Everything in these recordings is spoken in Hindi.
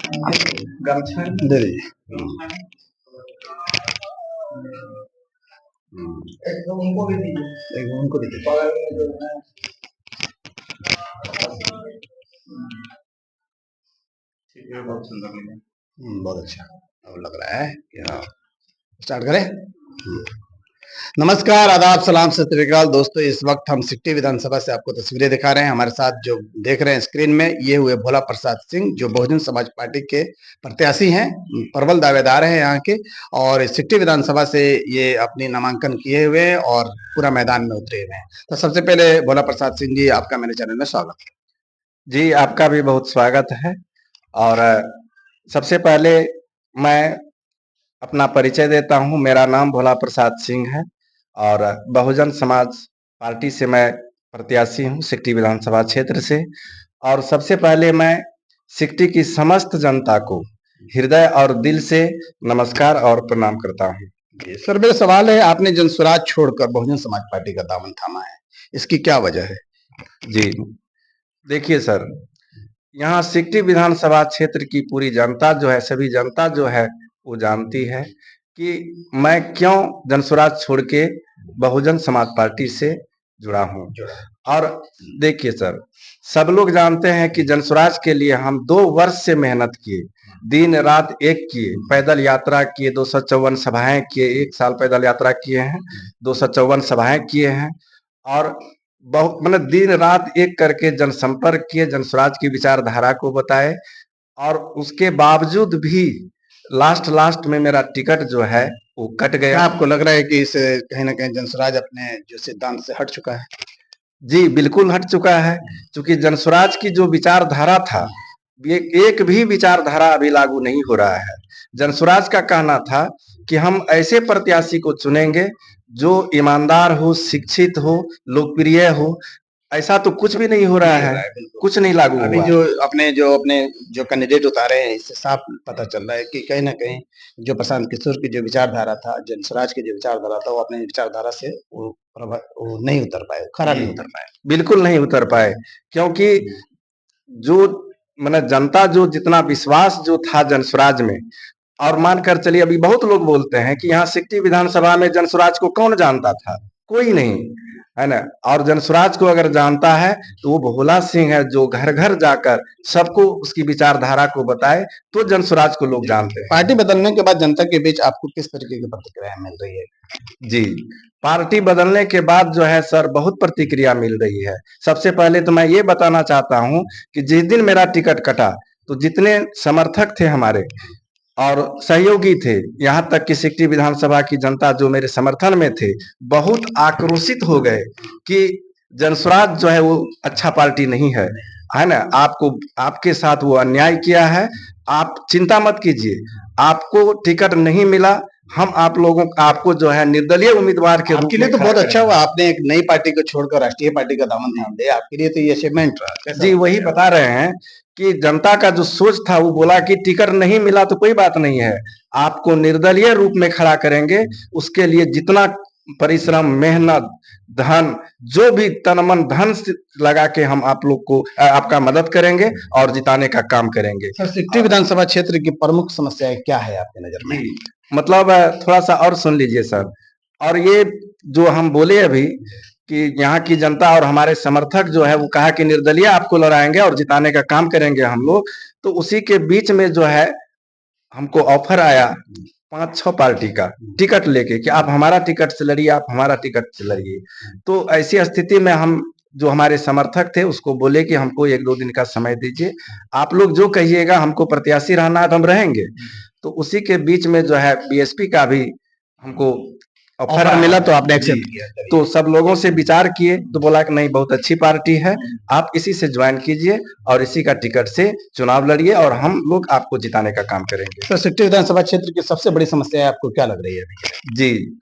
गमछा दे दीजिए। एक उनको भी दीजिए, एक उनको भी दे दीजिए। बगल में जो है ठीक है, बहुत सुंदर लगे। बहुत अच्छा अब लग रहा है कि हाँ स्टार्ट करें। नमस्कार, आदाब, सलाम, सत श्री अकाल दोस्तों। इस वक्त हम सिकटी विधानसभा से आपको तस्वीरें दिखा रहे हैं। हमारे साथ जो देख रहे हैं स्क्रीन में, ये हुए भोला प्रसाद सिंह, जो बहुजन समाज पार्टी के प्रत्याशी हैं, प्रबल दावेदार हैं यहाँ के, और सिकटी विधानसभा से ये अपनी नामांकन किए हुए हैं और पूरा मैदान में उतरे हुए हैं। तो सबसे पहले भोला प्रसाद सिंह जी, आपका मेरे चैनल में स्वागत है। जी, आपका भी बहुत स्वागत है। और सबसे पहले मैं अपना परिचय देता हूं। मेरा नाम भोला प्रसाद सिंह है और बहुजन समाज पार्टी से मैं प्रत्याशी हूं सिकटी विधानसभा क्षेत्र से। और सबसे पहले मैं सिकटी की समस्त जनता को हृदय और दिल से नमस्कार और प्रणाम करता हूं। सर, मेरा सवाल है, आपने जनसुराज छोड़कर बहुजन समाज पार्टी का दामन थामा है, इसकी क्या वजह है? जी देखिए सर, यहाँ सिकटी विधानसभा क्षेत्र की पूरी जनता जो है, सभी जनता जो है वो जानती है कि मैं क्यों जनसुराज छोड़ के बहुजन समाज पार्टी से जुड़ा हूँ। और देखिए सर, सब लोग जानते हैं कि जनसुराज के लिए हम 2 वर्ष से मेहनत किए, दिन रात एक किए, पैदल यात्रा किए, 254 सभाएं किए, 1 साल पैदल यात्रा किए हैं, 254 सभाएं किए हैं और बहुत मतलब दिन रात एक करके जनसंपर्क किए, जनसुराज की विचारधारा को बताए। और उसके बावजूद भी लास्ट में मेरा टिकट जो है वो कट क्या गया। आपको लग रहा है कि इस कहीं ना कहीं जनसुराज अपने जो सिद्धांत से हट चुका है? जी बिल्कुल हट चुका है, क्योंकि जनसुराज की जो विचारधारा था, एक भी विचारधारा अभी लागू नहीं हो रहा है। जनसुराज का कहना था कि हम ऐसे प्रत्याशी को चुनेंगे जो ईमानदार हो, शिक्षित हो, लोकप्रिय हो। ऐसा तो कुछ भी नहीं हो रहा है, कुछ नहीं लागू अभी हुआ। जो कैंडिडेट उतारे हैं, इससे साफ पता चल रहा है कि कहीं ना कहीं जो प्रशांत किशोर की जो विचारधारा था, जनसुराज की जो विचारधारा था, वो अपने विचारधारा से वो नहीं उतर पाए, खरा नहीं उतर पाए। बिल्कुल नहीं उतर पाए, क्योंकि जो मतलब जनता जो जितना विश्वास जो था जनसुराज में, और मानकर चलिए अभी बहुत लोग बोलते हैं कि यहाँ सिकटी विधानसभा में जनसुराज को कौन जानता था? कोई नहीं, है ना। और जनसुराज को अगर जानता है तो वो भोला सिंह है, जो घर घर जाकर सबको उसकी विचारधारा को बताए, तो जनसुराज को लोग जानते हैं। पार्टी बदलने के बाद जनता के बीच आपको किस तरीके की प्रतिक्रिया मिल रही है? जी, पार्टी बदलने के बाद जो है सर, बहुत प्रतिक्रिया मिल रही है। सबसे पहले तो मैं ये बताना चाहता हूँ कि जिस दिन मेरा टिकट कटा, तो जितने समर्थक थे हमारे और सहयोगी थे, यहाँ तक कि सिकटी विधानसभा की जनता जो मेरे समर्थन में थे, बहुत आक्रोशित हो गए कि जनसुराज जो है वो अच्छा पार्टी नहीं है ना। आपको आपके साथ वो अन्याय किया है, आप चिंता मत कीजिए, आपको टिकट नहीं मिला, हम आप लोगों आपको जो है निर्दलीय उम्मीदवार के रूप आपके में लिए तो खड़ा बहुत अच्छा करेंगे। हुआ, आपने एक नई पार्टी को छोड़कर राष्ट्रीय पार्टी का दामन थाम लिया। आपके लिए तो ये अचीवमेंट रहा। कैसा जी लगता वही है? बता रहे हैं कि जनता का जो सोच था, वो बोला कि टिकट नहीं मिला तो कोई बात नहीं है, आपको निर्दलीय रूप में खड़ा करेंगे, उसके लिए जितना परिश्रम, मेहनत, धन, जो भी तन मन धन से लगा के हम आप लोग को आपका मदद करेंगे और जिताने का काम करेंगे। सर, सिकटी विधानसभा क्षेत्र की प्रमुख समस्याएं क्या है आपकी नजर में? जी मतलब थोड़ा सा और सुन लीजिए सर। और ये जो हम बोले अभी कि यहाँ की जनता और हमारे समर्थक जो है वो कहा कि निर्दलीय आपको लड़ाएंगे और जिताने का काम करेंगे हम लोग, तो उसी के बीच में जो है हमको ऑफर आया 5-6 पार्टी का टिकट लेके कि आप हमारा टिकट से लड़िए, आप हमारा टिकट से लड़िए। तो ऐसी स्थिति में हम जो हमारे समर्थक थे उसको बोले कि हमको 1-2 दिन का समय दीजिए, आप लोग जो कहिएगा, हमको प्रत्याशी रहना है तो हम रहेंगे। तो उसी के बीच में जो है बीएसपी का भी हमको ऑफर मिला तो आपने एक्सेप्ट किया? तो सब लोगों से विचार किए तो बोला कि नहीं, बहुत अच्छी पार्टी है, आप इसी से ज्वाइन कीजिए और इसी का टिकट से चुनाव लड़िए और हम लोग आपको जिताने का काम करेंगे। सर, सिकटी विधानसभा क्षेत्र की सबसे बड़ी समस्या आपको क्या लग रही है अभी? जी,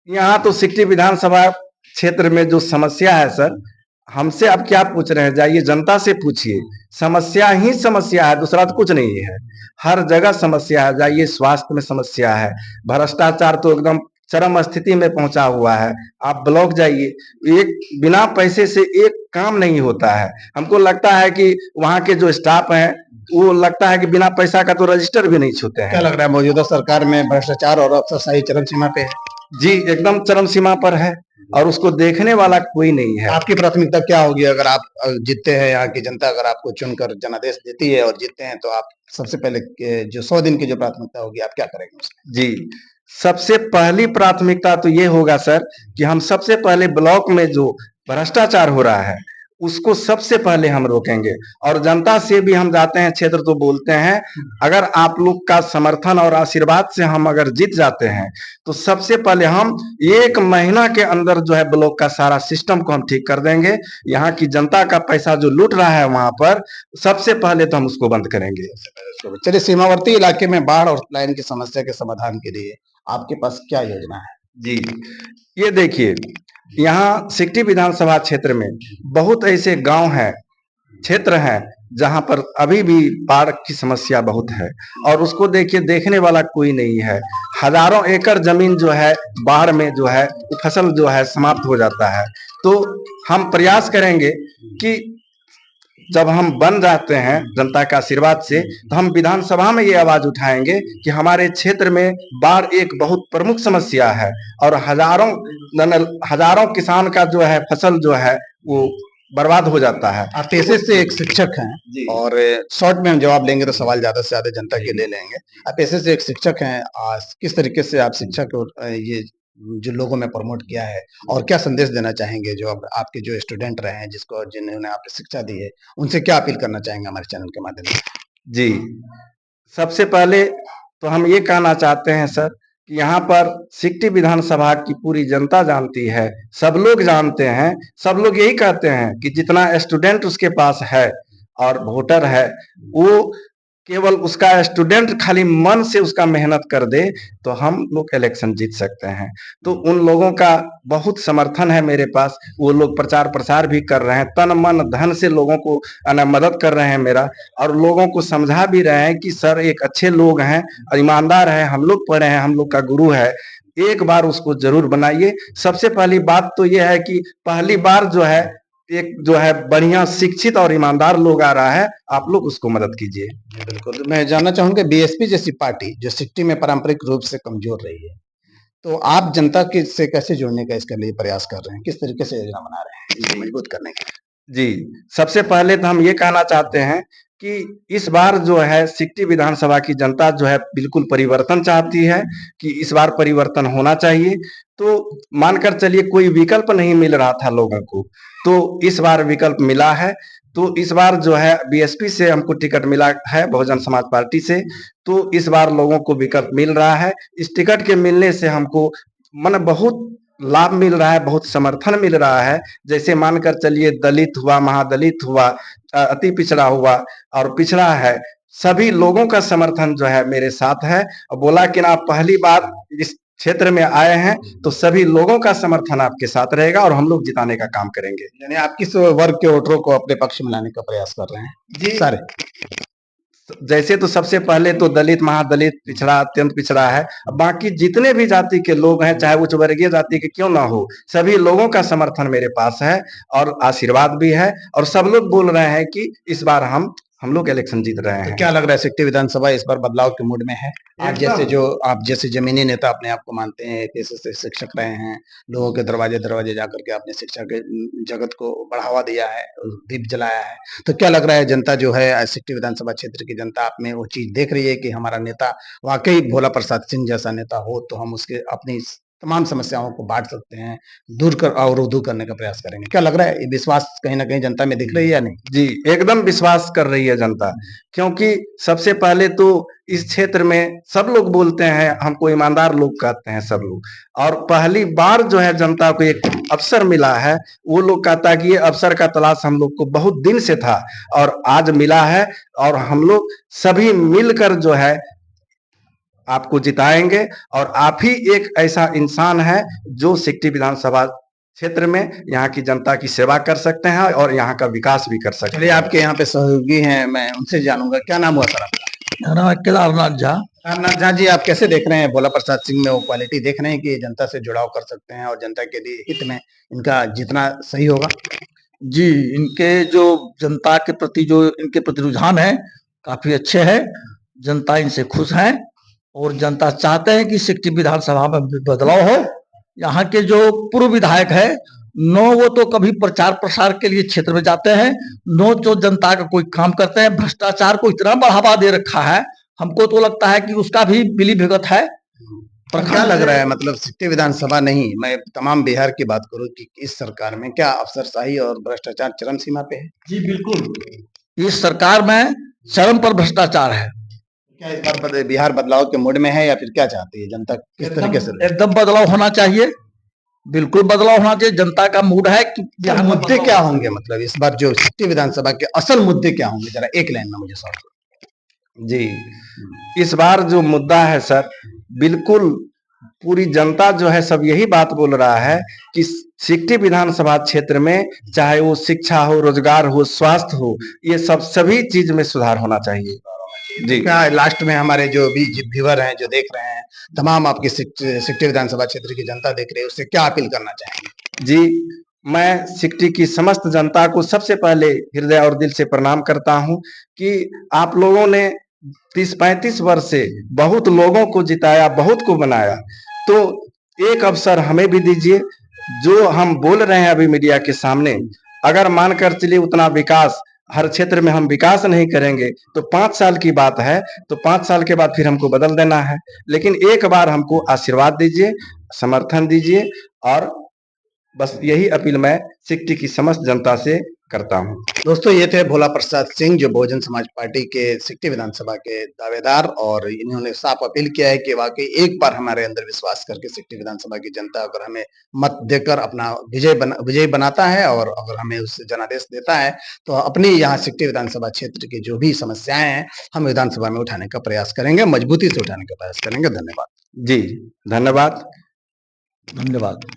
यहाँ तो सिकटी विधानसभा क्षेत्र में जो समस्या है सर, हमसे आप क्या पूछ रहे हैं? जाइए जनता से पूछिए, समस्या ही समस्या है, दूसरा तो कुछ नहीं है। हर जगह समस्या है, जाइए स्वास्थ्य में समस्या है, भ्रष्टाचार तो एकदम चरम स्थिति में पहुंचा हुआ है। आप ब्लॉक जाइए, एक बिना पैसे से एक काम नहीं होता है। हमको लगता है कि वहाँ के जो स्टाफ हैं वो लगता है कि बिना पैसा का तो रजिस्टर भी नहीं छूते क्या हैं। लग रहा है मौजूदा सरकार में भ्रष्टाचार और अफसरशाही चरम सीमा पे है? जी, एकदम चरम सीमा पर है और उसको देखने वाला कोई नहीं है। आपकी प्राथमिकता क्या होगी अगर आप जीतते हैं, यहाँ की जनता अगर आपको चुनकर जनादेश देती है और जीतते हैं, तो आप सबसे पहले जो 100 दिन की जो प्राथमिकता होगी आप क्या करेंगे उसमें? जी, सबसे पहली प्राथमिकता तो ये होगा सर कि हम सबसे पहले ब्लॉक में जो भ्रष्टाचार हो रहा है उसको सबसे पहले हम रोकेंगे और जनता से भी हम जाते हैं क्षेत्र तो बोलते हैं, अगर आप लोग का समर्थन और आशीर्वाद से हम अगर जीत जाते हैं तो सबसे पहले हम 1 महीना के अंदर जो है ब्लॉक का सारा सिस्टम को हम ठीक कर देंगे। यहाँ की जनता का पैसा जो लूट रहा है वहां पर सबसे पहले तो हम उसको बंद करेंगे। चलिए, सीमावर्ती इलाके में बाढ़ और पलायन की समस्या के समाधान के लिए आपके पास क्या योजना है? जी, ये देखिए, यहाँ सिकटी विधानसभा क्षेत्र में बहुत ऐसे गांव हैं, क्षेत्र हैं, जहां पर अभी भी बाढ़ की समस्या बहुत है और उसको देखिए देखने वाला कोई नहीं है। हजारों एकड़ जमीन जो है बाढ़ में जो है फसल जो है समाप्त हो जाता है। तो हम प्रयास करेंगे कि जब हम बन जाते हैं जनता के आशीर्वाद से तो हम विधानसभा में ये आवाज उठाएंगे कि हमारे क्षेत्र में बाढ़ एक बहुत प्रमुख समस्या है और हजारों किसान का जो है फसल जो है वो बर्बाद हो जाता है। आप पेशे से एक शिक्षक हैं और शॉर्ट में हम जवाब लेंगे तो सवाल ज्यादा से ज्यादा जनता के ले लेंगे। आप पेशे से एक शिक्षक हैं, किस तरीके से आप शिक्षा को ये जो लोगों में प्रमोट किया है और क्या संदेश देना चाहेंगे जो अब आपके जो स्टूडेंट रहे हैं जिन्होंने आपने शिक्षा दी है, उनसे क्या अपील करना चाहेंगे हमारे चैनल के माध्यम से? जी, सबसे पहले तो हम ये कहना चाहते हैं सर कि यहाँ पर सिकटी विधानसभा की पूरी जनता जानती है, सब लोग जानते हैं, सब लोग यही कहते हैं कि जितना स्टूडेंट उसके पास है और वोटर है वो केवल उसका स्टूडेंट खाली मन से उसका मेहनत कर दे तो हम लोग इलेक्शन जीत सकते हैं। तो उन लोगों का बहुत समर्थन है मेरे पास, वो लोग प्रचार प्रसार भी कर रहे हैं, तन मन धन से लोगों को मदद कर रहे हैं मेरा और लोगों को समझा भी रहे हैं कि सर एक अच्छे लोग हैं, ईमानदार हैं, हम लोग पढ़े हैं, हम लोग का गुरु है, एक बार उसको जरूर बनाइए। सबसे पहली बात तो ये है कि पहली बार जो है एक जो है बढ़िया शिक्षित और ईमानदार लोग आ रहा है, आप लोग उसको मदद कीजिए। बिल्कुल, मैं जानना चाहूंगा बीएसपी जैसी पार्टी जो सिक्टी में पारंपरिक रूप से कमजोर रही है, तो आप जनता के से कैसे जोड़ने का इसके लिए प्रयास कर रहे हैं? किस तरीके से योजना बना रहे हैं इसे मजबूत करने के लिए? जी, सबसे पहले तो हम ये कहना चाहते हैं कि इस बार जो है सिकटी विधानसभा की जनता जो है बिल्कुल परिवर्तन चाहती है कि इस बार परिवर्तन होना चाहिए। तो मानकर चलिए कोई विकल्प नहीं मिल रहा था लोगों को, तो इस बार विकल्प मिला है। तो इस बार जो है बीएसपी से हमको टिकट मिला है, बहुजन समाज पार्टी से, तो इस बार लोगों को विकल्प मिल रहा है। इस टिकट के मिलने से हमको बहुत लाभ मिल रहा है, बहुत समर्थन मिल रहा है। जैसे मानकर चलिए दलित हुआ, महादलित हुआ, अति पिछड़ा हुआ और पिछड़ा है, सभी लोगों का समर्थन जो है मेरे साथ है और बोला कि आप पहली बार इस क्षेत्र में आए हैं तो सभी लोगों का समर्थन आपके साथ रहेगा और हम लोग जिताने का काम करेंगे। यानी आप किस वर्ग के वोटरों को अपने पक्ष में लाने का प्रयास कर रहे हैं? जी, सारे जैसे तो सबसे पहले तो दलित, महादलित, पिछड़ा, अत्यंत पिछड़ा है। बाकी जितने भी जाति के लोग हैं, चाहे उच्च वर्गीय जाति के क्यों ना हो, सभी लोगों का समर्थन मेरे पास है और आशीर्वाद भी है और सब लोग बोल रहे हैं कि इस बार हम लोग इलेक्शन जीत रहे तो हैं। क्या लग रहा है सिक्टी विधानसभा इस बार बदलाव के मूड में है? आप जैसे जमीनी नेता अपने आप को मानते हैं, पेशे से शिक्षक रहे हैं, लोगों के दरवाजे दरवाजे जाकर के आपने शिक्षा के जगत को बढ़ावा दिया है, दीप जलाया है, तो क्या लग रहा है जनता जो है सिक्टी विधानसभा क्षेत्र की जनता आप में वो चीज देख रही है कि हमारा नेता वाकई भोला प्रसाद सिंह जैसा नेता हो तो हम उसके अपनी तमाम समस्याओं को बांट सकते हैं, दूर करने का प्रयास करेंगे? क्या लग रहा है ये विश्वास कहीं ना कहीं जनता में दिख रही है या नहीं? जी, एकदम विश्वास कर रही है जनता, क्योंकि सबसे पहले तो इस क्षेत्र में सब लोग बोलते हैं, हमको ईमानदार लोग कहते हैं सब लोग, और पहली बार जो है जनता को एक अवसर मिला है। वो लोग कहता है कि ये अवसर का तलाश हम लोग को बहुत दिन से था और आज मिला है और हम लोग सभी मिलकर जो है आपको जिताएंगे और आप ही एक ऐसा इंसान है जो सिकटी विधानसभा क्षेत्र में यहाँ की जनता की सेवा कर सकते हैं और यहाँ का विकास भी कर सकते चलिए, हैं। आपके यहाँ पे सहयोगी हैं, मैं उनसे जानूंगा, क्या नाम हुआ सर आपका? मेरा नाम है केदारनाथ झा। रामनाथ झा जी, आप कैसे देख रहे हैं भोला प्रसाद सिंह में वो क्वालिटी देख रहे हैं कि जनता से जुड़ाव कर सकते हैं और जनता के लिए हित में इनका जितना सही होगा? जी, इनके जो जनता के प्रति जो इनके प्रति रुझान है, काफ़ी अच्छे हैं। जनता इनसे खुश है और जनता चाहते हैं कि सिकटी विधानसभा में बदलाव हो। यहाँ के जो पूर्व विधायक है, नो वो तो कभी प्रचार प्रसार के लिए क्षेत्र में जाते हैं, नो जो जनता का कोई काम करते हैं। भ्रष्टाचार को इतना बढ़ावा दे रखा है, हमको तो लगता है कि उसका भी मिलीभगत है। पर क्या लग रहा है, मतलब सिकटी विधानसभा नहीं, मैं तमाम बिहार की बात करूं कि इस सरकार में क्या अफसरशाही और भ्रष्टाचार चरम सीमा पे है? जी बिल्कुल, इस सरकार में चरम पर भ्रष्टाचार है। क्या इस बार बिहार बदलाव के मूड में है या फिर क्या चाहती है जनता, किस तरीके से? एकदम बदलाव होना चाहिए, बिल्कुल बदलाव होना चाहिए। जनता का मूड है कि क्या मुद्दे क्या होंगे, मतलब इस बार जो सिकटी विधानसभा के असल मुद्दे क्या होंगे, जरा एक लाइन में मुझे सॉल्व करो। जी, इस बार जो मुद्दा है सर, बिल्कुल पूरी जनता जो है सब यही बात बोल रहा है कि सिकटी विधानसभा क्षेत्र में चाहे वो शिक्षा हो, रोजगार हो, स्वास्थ्य हो, ये सब सभी चीज में सुधार होना चाहिए। जी, क्या लास्ट में हमारे जो भी व्यूअर हैं, जो देख रहे हैं, तमाम आपकी सिकटी विधानसभा क्षेत्र की जनता देख रही है, उससे क्या अपील करना चाहेंगे? जी, मैं सिकटी की समस्त जनता को सबसे पहले हृदय और दिल से प्रणाम करता हूं कि आप लोगों ने 30-35 वर्ष से बहुत लोगों को जिताया, बहुत को बनाया, तो एक अवसर हमें भी दीजिए। जो हम बोल रहे हैं अभी मीडिया के सामने, अगर मानकर चलिए उतना विकास हर क्षेत्र में हम विकास नहीं करेंगे तो 5 साल की बात है, तो 5 साल के बाद फिर हमको बदल देना है। लेकिन एक बार हमको आशीर्वाद दीजिए, समर्थन दीजिए, और बस यही अपील मैं सिकटी की समस्त जनता से करता हूं। दोस्तों, ये थे भोला प्रसाद सिंह, जो बहुजन समाज पार्टी के सिकटी विधानसभा के दावेदार, और इन्होंने साफ अपील किया है कि वाकई एक बार हमारे अंदर विश्वास करके सिकटी विधानसभा की जनता अगर हमें मत देकर अपना विजयी बनाता है और अगर हमें उससे जनादेश देता है, तो अपनी यहाँ सिकटी विधानसभा क्षेत्र की जो भी समस्याएं हैं, हम विधानसभा में उठाने का प्रयास करेंगे, मजबूती से उठाने का प्रयास करेंगे। धन्यवाद जी, धन्यवाद। धन्यवाद।